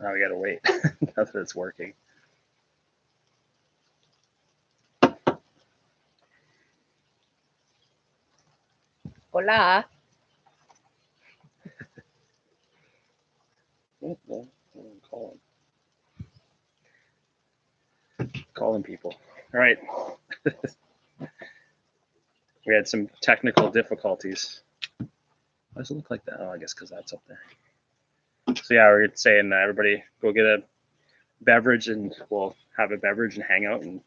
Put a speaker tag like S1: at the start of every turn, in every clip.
S1: Now we gotta wait. Now that it's working.
S2: Hola.
S1: Calling people. All right. We had some technical difficulties. Why does it look like that? Oh, I guess because that's up there. So yeah, we're saying everybody go get a beverage and we'll have a beverage and hang out and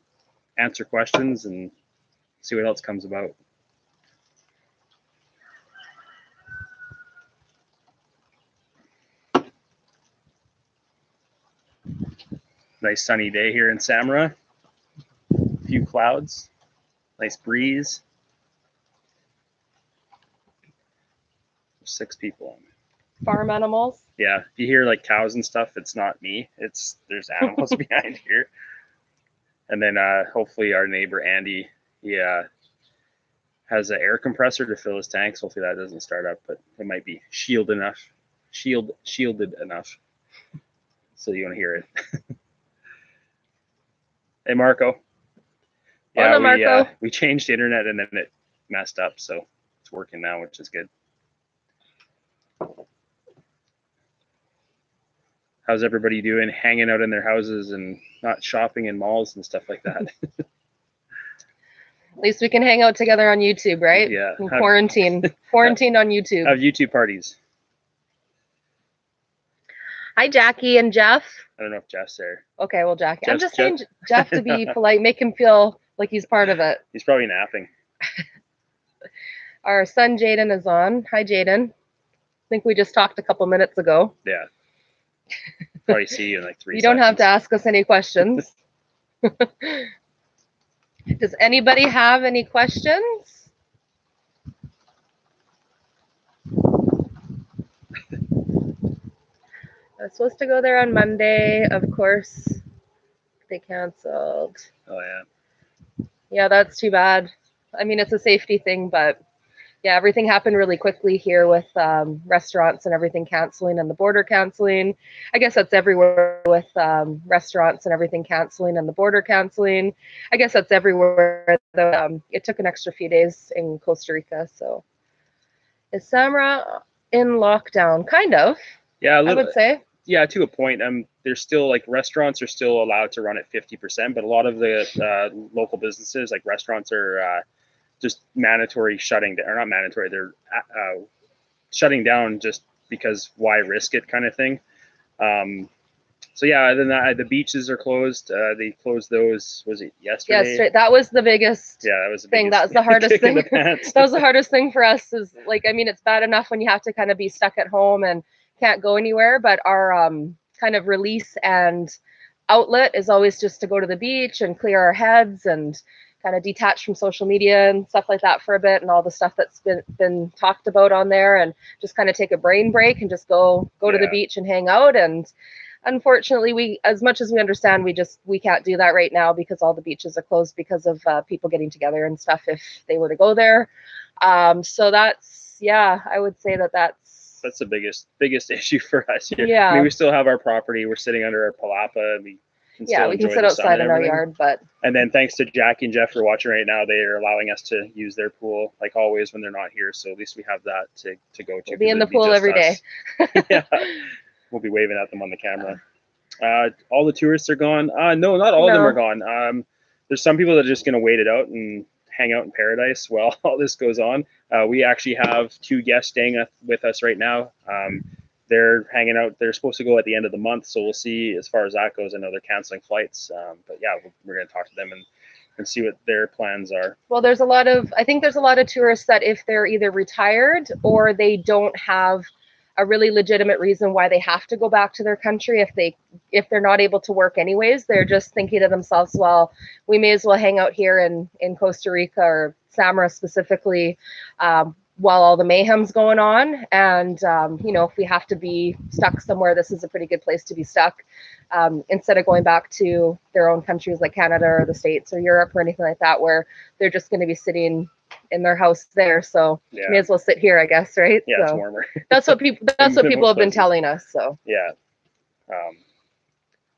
S1: answer questions and see what else comes about. Nice sunny day here in Samara. A few clouds, nice breeze. 6 people.
S2: Farm animals.
S1: Yeah, if you hear like cows and stuff, it's not me. There's animals behind here. And then hopefully our neighbor Andy, he has an air compressor to fill his tanks. Hopefully that doesn't start up, but it might be shielded enough, so you want to hear it. Hey Marco. Yeah,
S2: Hola, Marco.
S1: we changed the internet and then it messed up, so it's working now, which is good. How's everybody doing? Hanging out in their houses and not shopping in malls and stuff like that.
S2: At least we can hang out together on YouTube, right?
S1: Yeah.
S2: In quarantine. Quarantined on YouTube.
S1: Have YouTube parties.
S2: Hi, Jackie and Jeff.
S1: I don't know if Jeff's there.
S2: Okay, well, Jackie. I'm just
S1: Jeff?
S2: saying Jeff to be polite, make him feel like he's part of it.
S1: He's probably napping.
S2: Our son Jaden is on. Hi, Jaden. I think we just talked a couple minutes ago.
S1: Yeah. Probably see you in like 3
S2: You
S1: seconds.
S2: don't have to ask us any questions. Does anybody have any questions? I was supposed to go there on Monday. Of course, they canceled.
S1: Oh, yeah.
S2: Yeah, that's too bad. I mean, it's a safety thing, but yeah, everything happened really quickly here with restaurants and everything canceling and the border canceling. I guess that's everywhere with restaurants and everything canceling and the border canceling. I guess that's everywhere. Though it took an extra few days in Costa Rica. So is Samara in lockdown? Kind of.
S1: Yeah, a little,
S2: I would say.
S1: Yeah, to a point. There's still like restaurants are still allowed to run at 50%, but a lot of the local businesses, like restaurants, are just mandatory shutting down, or not mandatory. They're shutting down just because why risk it, kind of thing. So yeah, other than that, the beaches are closed. They closed those. Was it yesterday?
S2: Yes, that was the biggest.
S1: Yeah, that was the
S2: thing.
S1: Biggest,
S2: that was the hardest thing.
S1: That
S2: was the hardest thing for us. Is like, I mean, it's bad enough when you have to kind of be stuck at home and can't go anywhere, but our kind of release and outlet is always just to go to the beach and clear our heads and kind of detach from social media and stuff like that for a bit and all the stuff that's been talked about on there, and just kind of take a brain break and just go to the beach and hang out. And unfortunately, we, as much as we understand, we can't do that right now because all the beaches are closed because of people getting together and stuff if they were to go there. So that's, yeah, I would say that's
S1: the biggest issue for us here.
S2: Yeah.
S1: I mean, we still have our property. We're sitting under our palapa. We can sit
S2: outside in our yard, but.
S1: And then thanks to Jackie and Jeff for watching right now, they are allowing us to use their pool like always when they're not here. So at least we have that to go to.
S2: We'll be in the pool every day.
S1: Yeah. We'll be waving at them on the camera. All the tourists are gone. No, not all of them are gone. There's some people that are just going to wait it out and hang out in paradise while all this goes on. We actually have 2 guests staying with us right now. They're hanging out. They're supposed to go at the end of the month, so we'll see as far as that goes. I know they're canceling flights, but yeah, we're going to talk to them and see what their plans are. Well,
S2: I think there's a lot of tourists that if they're either retired or they don't have a really legitimate reason why they have to go back to their country, if they're not able to work anyways, they're just thinking to themselves, well, we may as well hang out here in Costa Rica or Samara specifically while all the mayhem's going on. And if we have to be stuck somewhere, this is a pretty good place to be stuck, instead of going back to their own countries like Canada or the States or Europe or anything like that, where they're just going to be sitting in their house there. So may as well sit here, I guess, right?
S1: Yeah,
S2: so
S1: it's warmer.
S2: That's what people have been telling us. So
S1: yeah.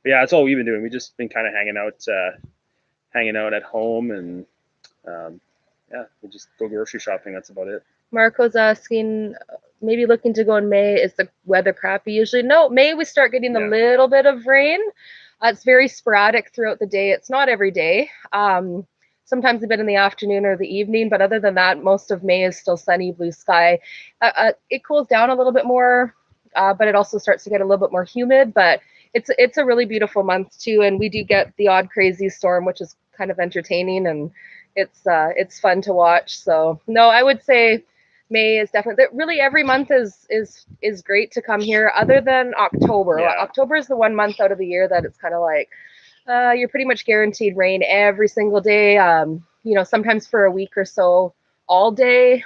S1: But yeah, that's all we've been doing. We've just been kind of hanging out at home, and yeah, we just go grocery shopping. That's about it.
S2: Marco's asking, maybe looking to go in May. Is the weather crappy usually? No, May we start getting a little bit of rain. It's very sporadic throughout the day. It's not every day. Sometimes a bit in the afternoon or the evening, but other than that, most of May is still sunny, blue sky. It cools down a little bit more, but it also starts to get a little bit more humid. But it's a really beautiful month too, and we do get the odd crazy storm, which is kind of entertaining, and it's fun to watch. So no, I would say May is definitely, really every month is great to come here, other than October.
S1: Yeah.
S2: October is the one month out of the year that it's kind of like you're pretty much guaranteed rain every single day. Sometimes for a week or so, all day.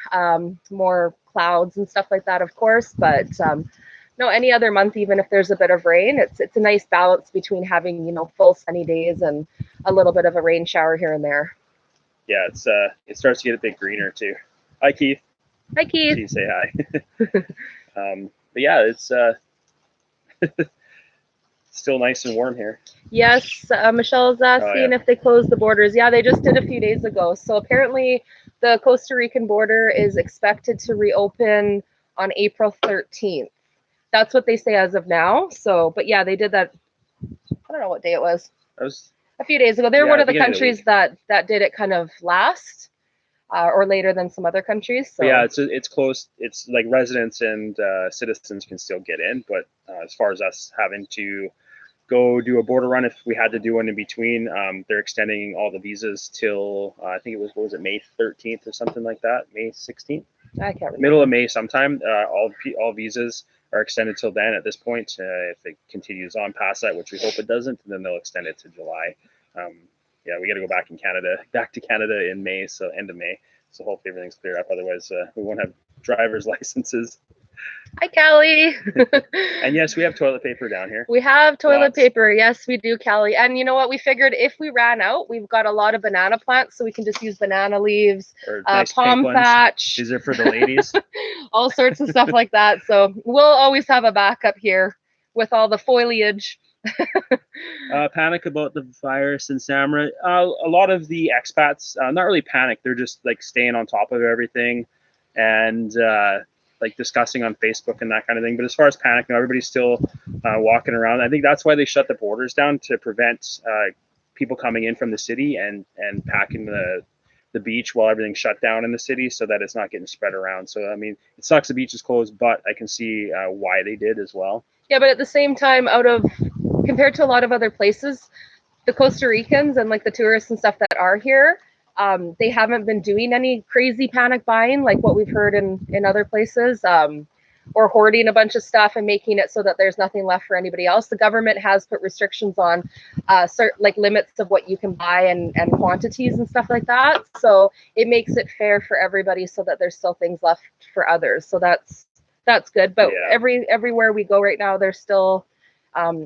S2: More clouds and stuff like that, of course. But no, any other month, even if there's a bit of rain, it's a nice balance between having full sunny days and a little bit of a rain shower here and there.
S1: Yeah, it starts to get a bit greener too. Hi, Keith.
S2: Hi, Keith.
S1: Please say hi. But yeah, it's still nice and warm here.
S2: Yes, Michelle's asking if they closed the borders. Yeah, they just did a few days ago. So apparently the Costa Rican border is expected to reopen on April 13th. That's what they say as of now. So, but yeah, they did that. I don't know what day it was.
S1: That was
S2: a few days ago. They're one of the countries that did it kind of last or later than some other countries. So
S1: yeah, it's close. It's like residents and citizens can still get in, but as far as us having to go do a border run, if we had to do one in between, they're extending all the visas till I think it was, what was it, May 13th or something like that, May 16th.
S2: I can't remember.
S1: Middle of May sometime. All visas are extended till then. At this point, if it continues on past that, which we hope it doesn't, then they'll extend it to July. Yeah, we got to go back to Canada in May, so end of May. So hopefully everything's cleared up. Otherwise, we won't have driver's licenses.
S2: Hi, Callie.
S1: And yes, we have toilet paper down here.
S2: We have toilet paper. Yes, we do, Callie. And you know what? We figured if we ran out, we've got a lot of banana plants, so we can just use banana leaves,
S1: or nice
S2: palm thatch.
S1: These are for the ladies.
S2: All sorts of stuff like that. So we'll always have a backup here with all the foliage.
S1: Panic about the virus in Samra. A lot of the expats, not really panic. They're just like staying on top of everything and like discussing on Facebook and that kind of thing. But as far as panicking, everybody's still walking around. I think that's why they shut the borders down, to prevent people coming in from the city and packing the beach while everything's shut down in the city, so that it's not getting spread around. So I mean, it sucks the beach is closed, but I can see why they did as well. Yeah,
S2: but at the same time, compared to a lot of other places, the Costa Ricans and like the tourists and stuff that are here, they haven't been doing any crazy panic buying like what we've heard in other places, or hoarding a bunch of stuff and making it so that there's nothing left for anybody else. The government has put restrictions on certain like limits of what you can buy and quantities and stuff like that. So it makes it fair for everybody so that there's still things left for others. So that's good. But yeah, everywhere we go right now, there's still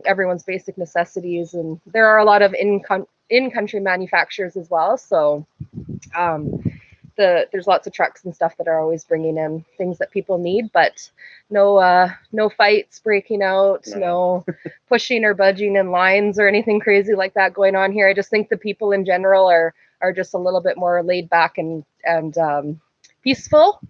S2: everyone's basic necessities, and there are a lot of in-country manufacturers as well. So there's lots of trucks and stuff that are always bringing in things that people need, but no fights breaking out, no pushing or budging in lines or anything crazy like that going on here. I just think the people in general are just a little bit more laid back and peaceful.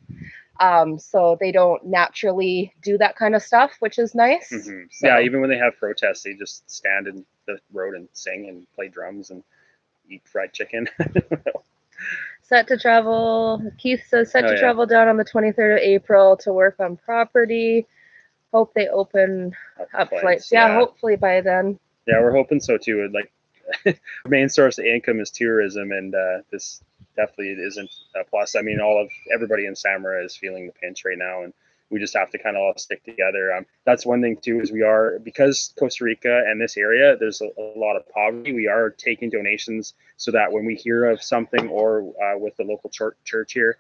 S2: So they don't naturally do that kind of stuff, which is nice.
S1: Mm-hmm. So. Yeah, even when they have protests, they just stand in the road and sing and play drums and eat fried chicken.
S2: Set to travel. Keith says set to travel down on the 23rd of April to work on property. Hope they open up flights. Yeah, hopefully by then.
S1: Yeah, we're hoping so too. Like, our main source of income is tourism, and this definitely isn't a plus. I mean, everybody in Samara is feeling the pinch right now, and we just have to kind of all stick together. That's one thing too, is because Costa Rica and this area, there's a lot of poverty. We are taking donations so that when we hear of something, or with the local church here,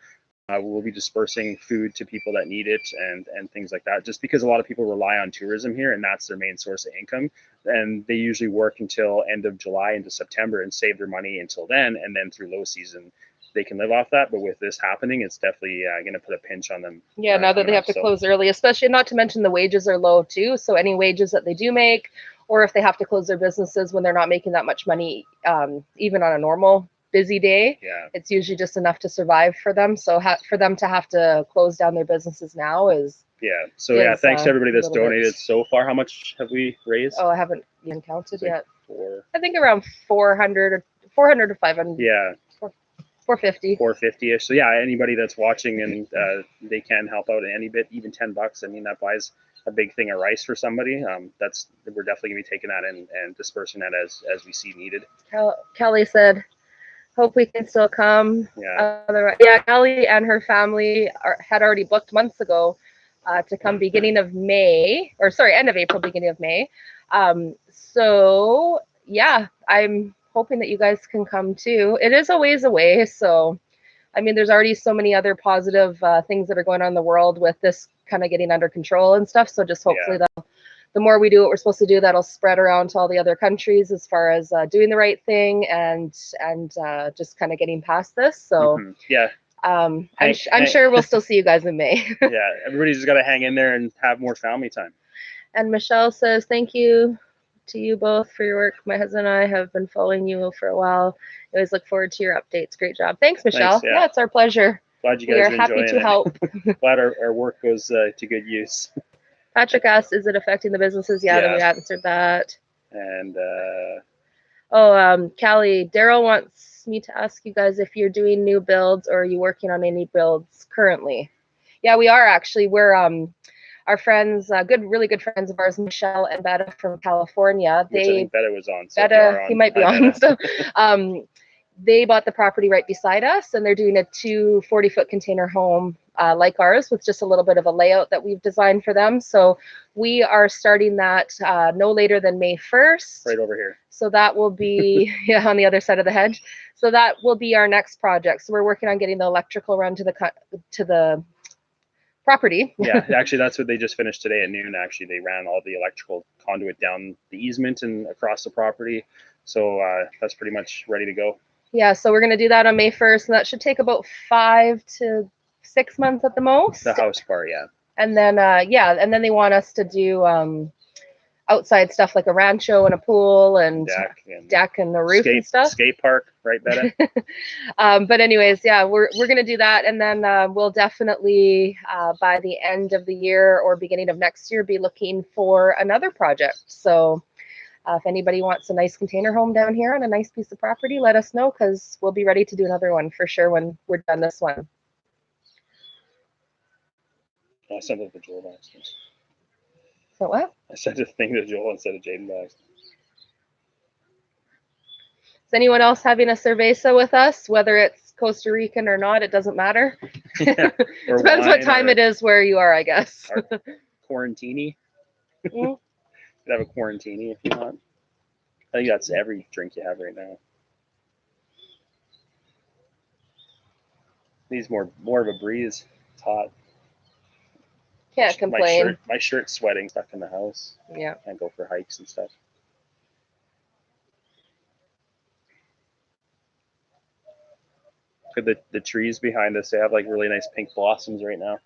S1: we'll be dispersing food to people that need it and things like that. Just because a lot of people rely on tourism here, and that's their main source of income, and they usually work until end of July into September and save their money until then, and then through low season, they can live off that. But with this happening, it's definitely going to put a pinch on them.
S2: Yeah, now that they have to close early, especially, not to mention the wages are low too. So any wages that they do make, or if they have to close their businesses when they're not making that much money, even on a normal busy day, it's usually just enough to survive for them. So for them to have to close down their businesses now is
S1: thanks to everybody that's donated so far. How much have we raised?
S2: Oh, I haven't even counted yet.
S1: 4.
S2: I think around 400 to 500.
S1: Yeah.
S2: 450.
S1: 450-ish. So yeah, anybody that's watching and they can help out any bit, even $10. I mean, that buys a big thing of rice for somebody. We're definitely gonna be taking that and dispersing that as we see needed.
S2: Kelly said, "Hope we can still come." Kelly and her family had already booked months ago to come beginning of May, or sorry, end of April, beginning of May. So yeah, I'm hoping that you guys can come too. It is a ways away, so I mean, there's already so many other positive things that are going on in the world with this kind of getting under control and stuff. So just hopefully the more we do what we're supposed to do, that'll spread around to all the other countries as far as doing the right thing and just kind of getting past this. So I'm sure we'll still see you guys in May.
S1: Yeah, everybody's just got to hang in there and have more family time.
S2: And Michelle says, "Thank you to you both for your work. My husband and I have been following you for a while. I always look forward to your updates. Great job." Thanks, Michelle. Thanks, yeah, it's our pleasure.
S1: Glad you guys are happy to help. Glad our work goes to good use.
S2: Patrick asked, "Is it affecting the businesses?" Yeah, then we answered that.
S1: And
S2: Callie, Daryl wants me to ask you guys if you're doing new builds or are you working on any builds currently? Yeah, we are actually. We're our friends, really good friends of ours, Michelle and Betta from California.
S1: Which I think Betta was on. So
S2: Betta, he might be on. So, they bought the property right beside us, and they're doing a 2 40-foot container home like ours with just a little bit of a layout that we've designed for them. So we are starting that no later than May 1st.
S1: Right over here.
S2: So that will be on the other side of the hedge. So that will be our next project. So we're working on getting the electrical run to the property.
S1: Yeah, actually, that's what they just finished today at noon. Actually, they ran all the electrical conduit down the easement and across the property. So that's pretty much ready to go.
S2: Yeah, so we're going to do that on May 1st, and that should take about 5 to 6 months at the most.
S1: The house part, yeah.
S2: And then, and then they want us to do outside stuff like a rancho and a pool and deck and the roof and stuff.
S1: Skate park, right, Betta?
S2: But anyways, yeah, we're going to do that, and then we'll definitely by the end of the year or beginning of next year be looking for another project. So if anybody wants a nice container home down here on a nice piece of property, let us know, because we'll be ready to do another one for sure when we're done this one.
S1: I sent it to Joel Baxter.
S2: So what?
S1: I sent a thing to Joel instead of Jaden Baxter.
S2: Is anyone else having a cerveza with us? Whether it's Costa Rican or not, it doesn't matter.
S1: Yeah,
S2: depends what time it is where you are, I guess.
S1: Quarantini. You could have a quarantini if you want. I think that's every drink you have right now. Needs more of a breeze. It's hot.
S2: Can't complain.
S1: My shirt's sweating, stuck in the house.
S2: Yeah.
S1: Can't go for hikes and stuff. The trees behind us, they have like really nice pink blossoms right now.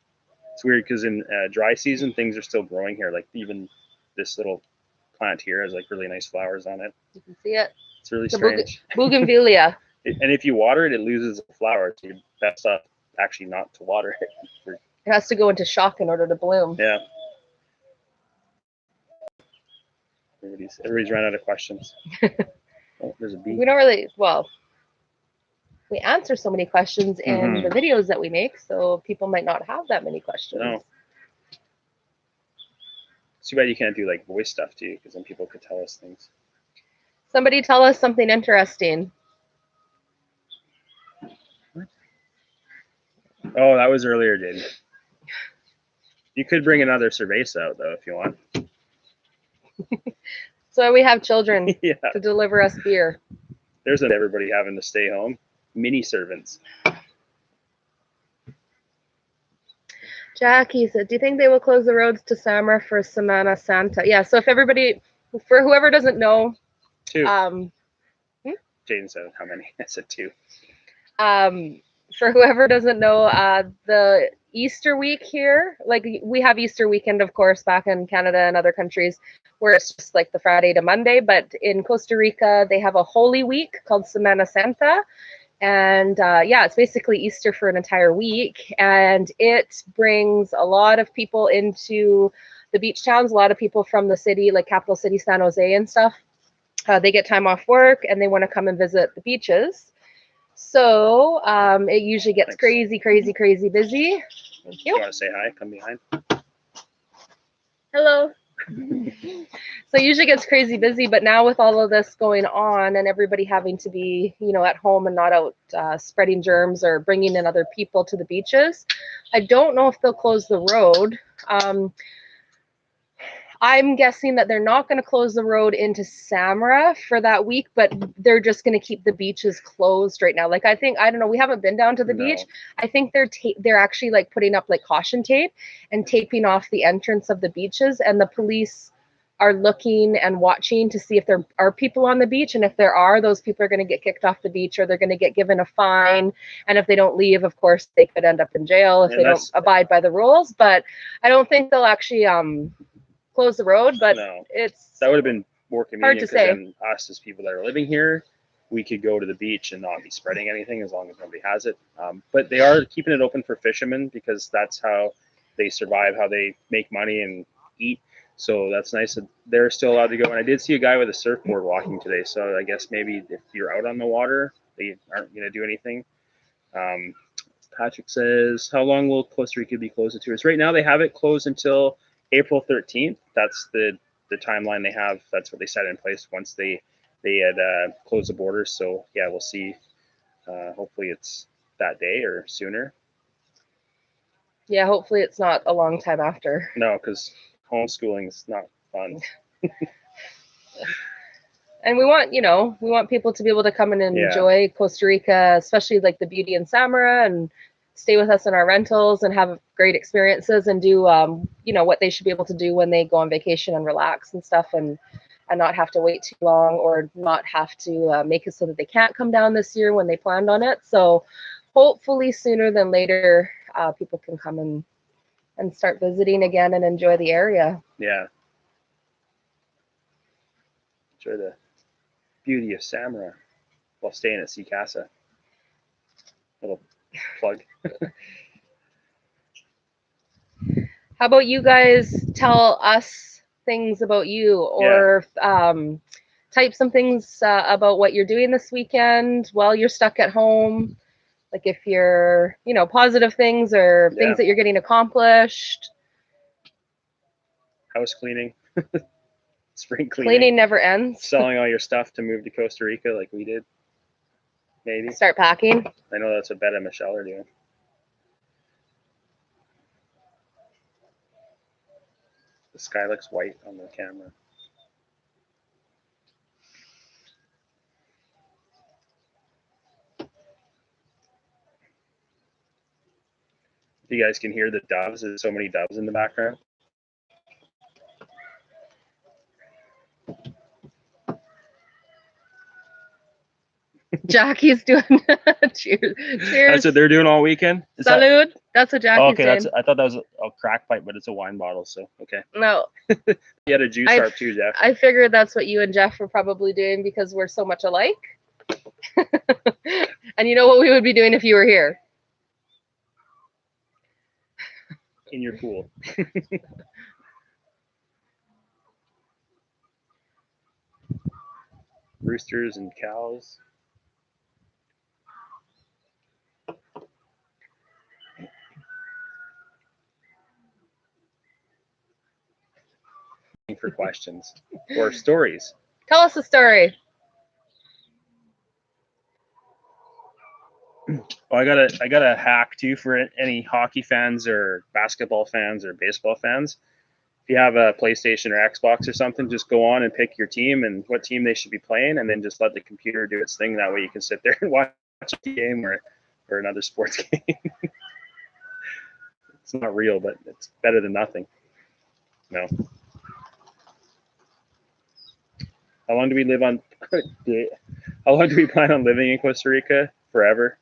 S1: It's weird because in dry season, things are still growing here. Like even this little plant here has like really nice flowers on it.
S2: You can see it.
S1: It's really strange.
S2: Bougainvillea.
S1: And if you water it, it loses the flower. So you're best off actually not to water it.
S2: It has to go into shock in order to bloom.
S1: Yeah. Everybody's ran out of questions. Oh, there's a bee.
S2: We don't really, we answer so many questions in the videos that we make, so people might not have that many questions.
S1: No. It's too bad you can't do like voice stuff too, because then people could tell us things.
S2: Somebody tell us something interesting.
S1: What? Oh, that was earlier, Jaden. You could bring another cerveza out though if you want.
S2: So we have children to deliver us beer.
S1: There's everybody having to stay home. Mini servants.
S2: Jackie said, "Do you think they will close the roads to Samara for Semana Santa?" Yeah, so if everybody, for whoever doesn't know.
S1: 2. Jaden said how many? I said 2.
S2: For whoever doesn't know, the Easter week here, like we have Easter weekend, of course, back in Canada and other countries where it's just like the Friday to Monday. But in Costa Rica, they have a Holy Week called Semana Santa. And yeah, it's basically Easter for an entire week. And it brings a lot of people into the beach towns, a lot of people from the city, like capital city, San Jose and stuff. They get time off work and they want to come and visit the beaches. So it usually gets
S1: Thanks.
S2: crazy, crazy, crazy busy. Thank you.
S1: You want to say hi? Come behind.
S2: Hello. So it usually gets crazy busy, but now with all of this going on and everybody having to be, you know, at home and not out spreading germs or bringing in other people to the beaches, I don't know if they'll close the road. I'm guessing that they're not going to close the road into Samara for that week, but they're just going to keep the beaches closed right now. Like I think, I don't know, we haven't been down to the beach. I think they're actually like putting up like caution tape and taping off the entrance of the beaches, and the police are looking and watching to see if there are people on the beach, and if there are, those people are going to get kicked off the beach or they're going to get given a fine, and if they don't leave, of course, they could end up in jail if they don't abide by the rules. But I don't think they'll actually close the road, but
S1: no,
S2: it's
S1: that would have been more convenient,
S2: hard to say.
S1: Then us as people that are living here, we could go to the beach and not be spreading anything as long as nobody has it. But they are keeping it open for fishermen because that's how they survive, how they make money and eat. So that's nice that they're still allowed to go. And I did see a guy with a surfboard walking today. So I guess maybe if you're out on the water, they aren't going to do anything. Patrick says, how long will Costa Rica be closed to tourists? Right now they have it closed until April 13th. That's the timeline they have. That's what they set in place once they had closed the borders. So yeah, we'll see. Hopefully it's that day or sooner.
S2: Yeah, hopefully it's not a long time after.
S1: No, because homeschooling is not fun.
S2: And we want people to be able to come and enjoy Costa Rica, especially like the beauty in Samara, and stay with us in our rentals and have great experiences and do what they should be able to do when they go on vacation and relax and stuff, and not have to wait too long or not have to make it so that they can't come down this year when they planned on it. So hopefully sooner than later, people can come and start visiting again and enjoy the area.
S1: Yeah. Enjoy the beauty of Samara while staying at Sea Casa. Little plug.
S2: How about you guys tell us things about you, or type some things about what you're doing this weekend while you're stuck at home? Like if you're, positive things or things that you're getting accomplished.
S1: House cleaning. Spring cleaning.
S2: Cleaning never ends.
S1: Selling all your stuff to move to Costa Rica like we did. Maybe.
S2: Start packing.
S1: I know that's what Bet and Michelle are doing. The sky looks white on the camera. If you guys can hear the doves, there's so many doves in the background.
S2: Jackie's doing cheers.
S1: That's what they're doing all weekend.
S2: Salud. That's what Jackie's doing.
S1: I thought that was a crack pipe, but it's a wine bottle. So okay.
S2: No.
S1: You had a juice harp too, Jeff.
S2: I figured that's what you and Jeff were probably doing because we're so much alike. And you know what we would be doing if you were here?
S1: In your pool. Roosters and cows. For questions or stories.
S2: Tell us a story.
S1: Well, I got a hack too for any hockey fans or basketball fans or baseball fans. If you have a PlayStation or Xbox or something, just go on and pick your team and what team they should be playing, and then just let the computer do its thing. That way you can sit there and watch a game or another sports game. It's not real, but it's better than nothing. No. How long do we live on? How long do we plan on living in Costa Rica? Forever.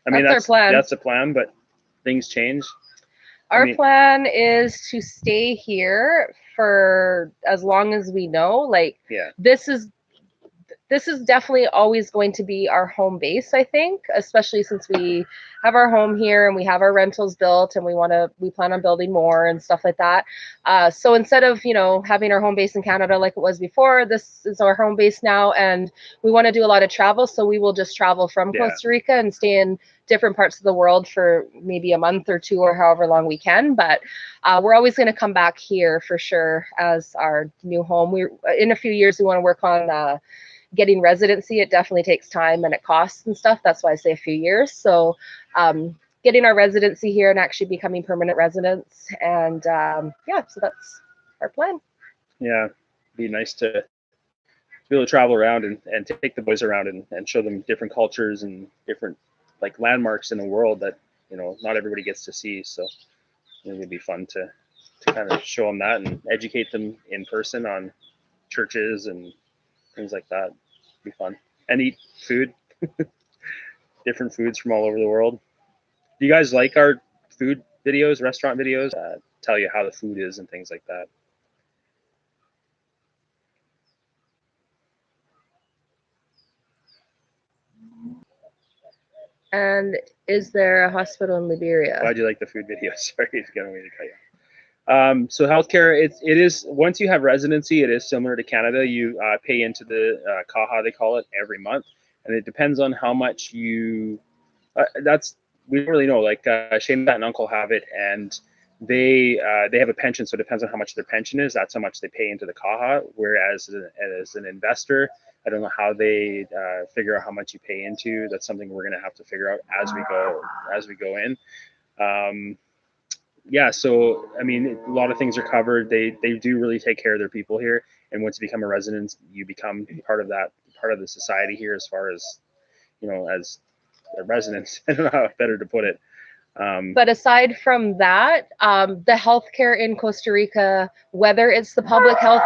S1: I mean,
S2: That's our plan.
S1: That's the plan, but things change.
S2: Our plan is to stay here for as long as we know. Like, this is definitely always going to be our home base, I think, especially since we have our home here and we have our rentals built and we plan on building more and stuff like that. So instead of, having our home base in Canada like it was before, this is our home base now, and we want to do a lot of travel. So we will just travel from Costa Rica and stay in different parts of the world for maybe a month or two or however long we can. But we're always going to come back here for sure as our new home. In a few years, we want to work on getting residency. It definitely takes time and it costs and stuff. That's why I say a few years. So getting our residency here and actually becoming permanent residents. And so that's our plan.
S1: Yeah, be nice to be able to travel around and take the boys around and show them different cultures and different like landmarks in the world that, not everybody gets to see. So it'd be fun to kind of show them that and educate them in person on churches and things like that. It'd be fun. And eat food, different foods from all over the world. Do you guys like our food videos, restaurant videos? Tell you how the food is and things like that.
S2: And is there a hospital in Liberia?
S1: Why do you like the food videos? Sorry, it's getting me to cut you. So healthcare, it is, once you have residency, it is similar to Canada. You pay into the CAHA, they call it, every month, and it depends on how much you. We don't really know. Like Shane and Uncle have it, and they have a pension, so it depends on how much their pension is. That's how much they pay into the CAHA. Whereas as an investor, I don't know how they figure out how much you pay into. That's something we're going to have to figure out as we go in. So I mean, a lot of things are covered. They do really take care of their people here, and once you become a resident, you become part of the society here. As far as as a resident, I don't know how better to put it.
S2: But aside from that, the healthcare in Costa Rica, whether it's the public health.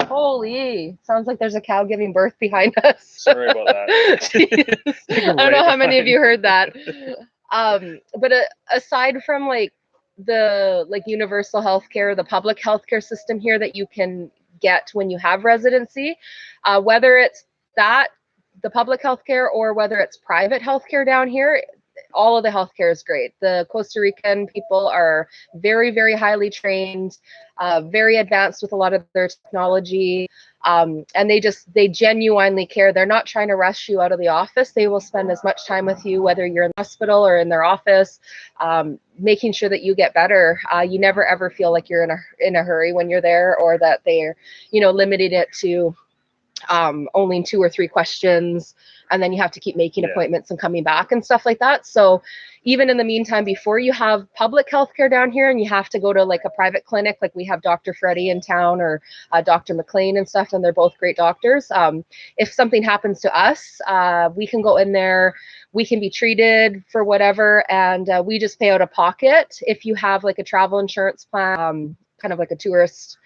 S2: Holy, sounds like there's a cow giving birth behind us.
S1: Sorry about that.
S2: I don't know how many of you heard that. But aside from the universal healthcare, the public healthcare system here that you can get when you have residency, whether it's the public healthcare or whether it's private healthcare down here, all of the healthcare is great. The Costa Rican people are very, very highly trained, very advanced with a lot of their technology, and they genuinely care. They're not trying to rush you out of the office. They will spend as much time with you, whether you're in the hospital or in their office, making sure that you get better. You never ever feel like you're in a hurry when you're there, or that they're limiting it to only 2 or 3 questions, and then you have to keep making appointments and coming back and stuff like that. So even in the meantime, before you have public healthcare down here and you have to go to a private clinic, like we have Dr. Freddie in town, or Dr. McLean and stuff, and they're both great doctors. If something happens to us, we can go in there, we can be treated for whatever, and we just pay out of pocket. If you have a travel insurance plan, kind of like a tourist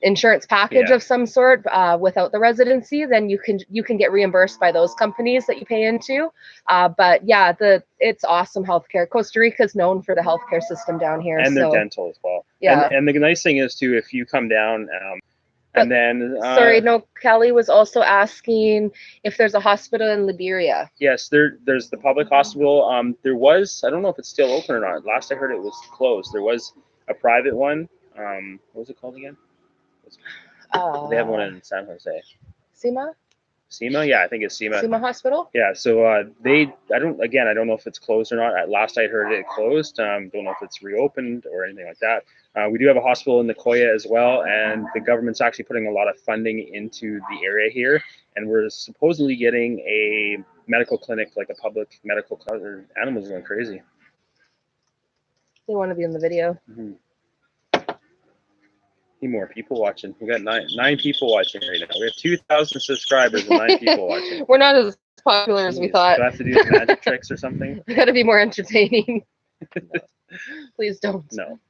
S2: insurance package of some sort, without the residency, then you can get reimbursed by those companies that you pay into. But it's awesome healthcare. Costa Rica is known for the healthcare system down here,
S1: and their dental as well.
S2: Yeah,
S1: and the nice thing is too, if you come down,
S2: Kelly was also asking if there's a hospital in Liberia.
S1: Yes, there's the public hospital. There was, I don't know if it's still open or not. Last I heard, it was closed. There was a private one. What was it called again? They have one in San Jose. SEMA? Yeah, I think it's SEMA.
S2: SEMA Hospital?
S1: Yeah, so I don't know if it's closed or not. At last I heard it closed. Don't know if it's reopened or anything like that. We do have a hospital in Nicoya as well, and the government's actually putting a lot of funding into the area here, and we're supposedly getting a medical clinic, like a public medical clinic. Animals are going crazy.
S2: They want to be in the video.
S1: Mm-hmm. Need more people watching. We got nine people watching right now. We have 2,000 subscribers and 9 people watching.
S2: We're not as popular as we thought.
S1: Do I have to do some magic tricks or something?
S2: We got to be more entertaining. No. Please don't.
S1: No.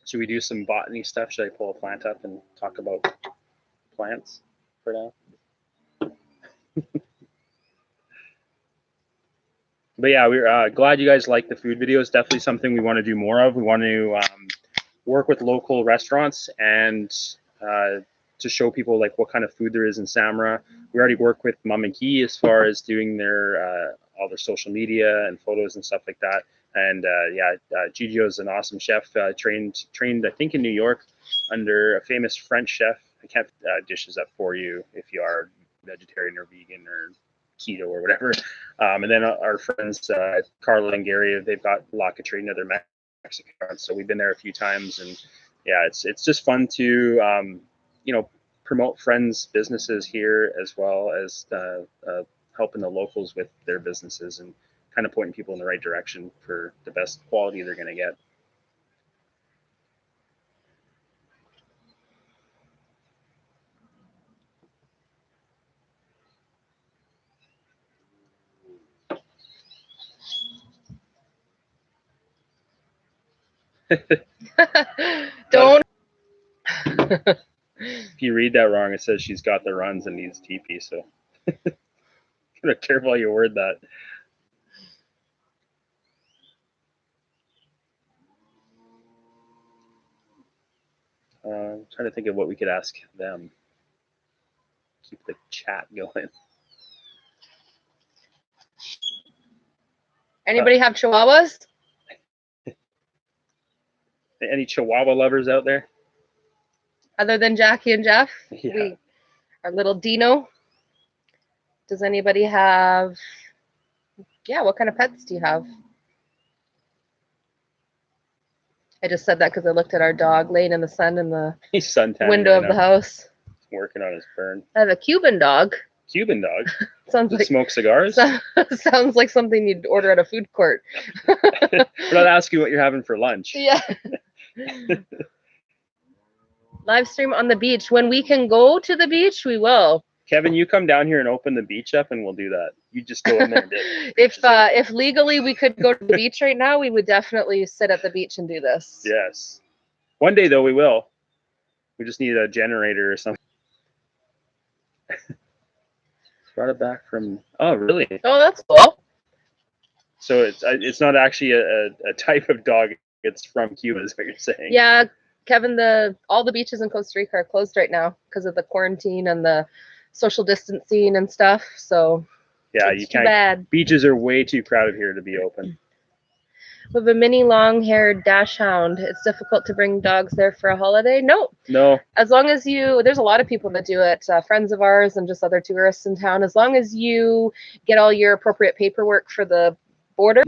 S1: Should we do some botany stuff? Should I pull a plant up and talk about plants for now? But yeah, we're glad you guys like the food videos. Definitely something we want to do more of. We want to work with local restaurants and to show people like what kind of food there is in Samara. We already work with Mum and Key as far as doing their all their social media and photos and stuff like that. And Gigio is an awesome chef, trained I think in New York under a famous French chef. I can't dishes up for you if you are vegetarian or vegan or keto or whatever. And then our friends Carla and Gary, they've got La Catrina, they're Mexican, so we've been there a few times, and yeah, it's just fun to promote friends' businesses here as well as helping the locals with their businesses and kind of pointing people in the right direction for the best quality they're going to get.
S2: Don't.
S1: If you read that wrong, it says she's got the runs and needs TP, so be careful how you word that. I'm trying to think of what we could ask them. Keep the chat going.
S2: Anybody have Chihuahuas?
S1: Any Chihuahua lovers out there?
S2: Other than Jackie and Jeff?
S1: Yeah.
S2: Our little Dino. Does anybody have, what kind of pets do you have? I just said that because I looked at our dog laying in the sun in the window of the house.
S1: Working on his burn.
S2: I have a Cuban dog.
S1: Cuban dog?
S2: Sounds like
S1: smoke cigars?
S2: Sounds like something you'd order at a food court.
S1: We're not asking what you're having for lunch.
S2: Yeah. Live stream on the beach. When we can go to the beach, we will.
S1: Kevin, you come down here and open the beach up and we'll do that. You just go in there and dip.
S2: If legally we could go to the beach right now, we would definitely sit at the beach and do this.
S1: Yes. One day though we will. We just need a generator or something. Brought it back from, oh really?
S2: Oh, that's cool.
S1: So it's not actually a type of dog, it's from Cuba is what you're saying.
S2: Yeah, Kevin, all the beaches in Costa Rica are closed right now because of the quarantine and the social distancing and stuff. So
S1: yeah, you can't. Bad. Beaches are way too crowded here to be open.
S2: We have a mini long-haired dachshund. It's difficult to bring dogs there for a holiday. No. As long as there's a lot of people that do it, friends of ours and just other tourists in town. As long as you get all your appropriate paperwork for the border.